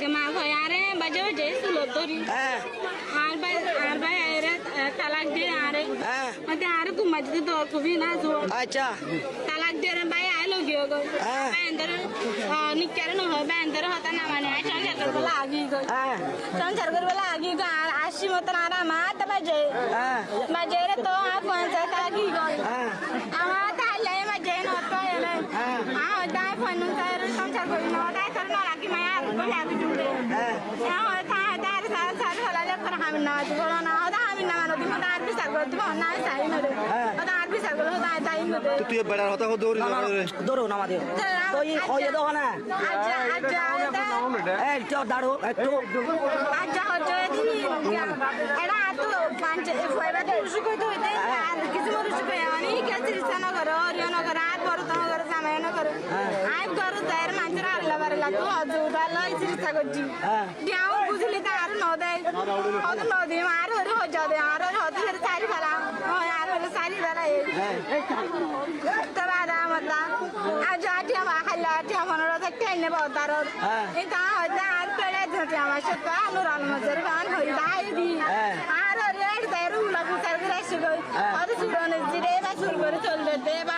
লাগে মা ভাই আরে বাজে বাজে সুলত ধরি আর ভাই আরে তালাক দিয়ে আরে মানে আরে ঘুমা যদি দর কবি না জো আচ্ছা তালাক দিয়ে ভাই আইলো গিয়ে গো বান্দর নিকার ন হয় বান্দর হতা না মানে সংসার করবে লাগি গো সংসার করবে লাগি গো আর আসি মত না মা তা বাজে বাজে রে তো আ পঞ্চায়েত লাগি গো আমার তাহলে বাজে ন তো এলে দাই ফোন তার সংসার করি না দাই তোর না রাখি মায়া বলে লাগি জুড়ে তা দার সার হলা লে করে আমি না বলো না ওদা আমি না মানো তুমি তার বিচার করো তুমি না চাই না রে ওদা আর বিচার করো ওদা তাই না রে তুই বেড়ার কথা দৌড়ি দৌড়ো না আমাদের তো ওই দেখো না আচ্ছা আচ্ছা এই তো দাঁড়ো একটু আচ্ছা হচ্ছে দিন এটা তো পাঁচ ফাইবা তো সুখ তো হইতে আর কিছু মরু সুখ অনেক কাছে ইচ্ছা করো অরিয় না করো আর বড় তো করো জামাই না করো আই করো তার মানুষের আল্লাহ বারলা তো হজু ভালো ইচ্ছা করছি যাও বুঝলি তো আর ন দেয় হদ ন দিই আর হরে হজা দে আর হদ হরে চারি ফেলা আর হরে চারি ফেলা তো বাদা আমলা আজ আটি আমা খাইলা আটি আমার থাকতে এনে বদারর এই তা হজা আর পেলে ধরতে আমার সাথে আনুরান মজর গান হই দাই দি আর রেড তাই রুলা বিচার করে আসি গই আর সুরনে জিরে বা সুর করে চলবে দে বা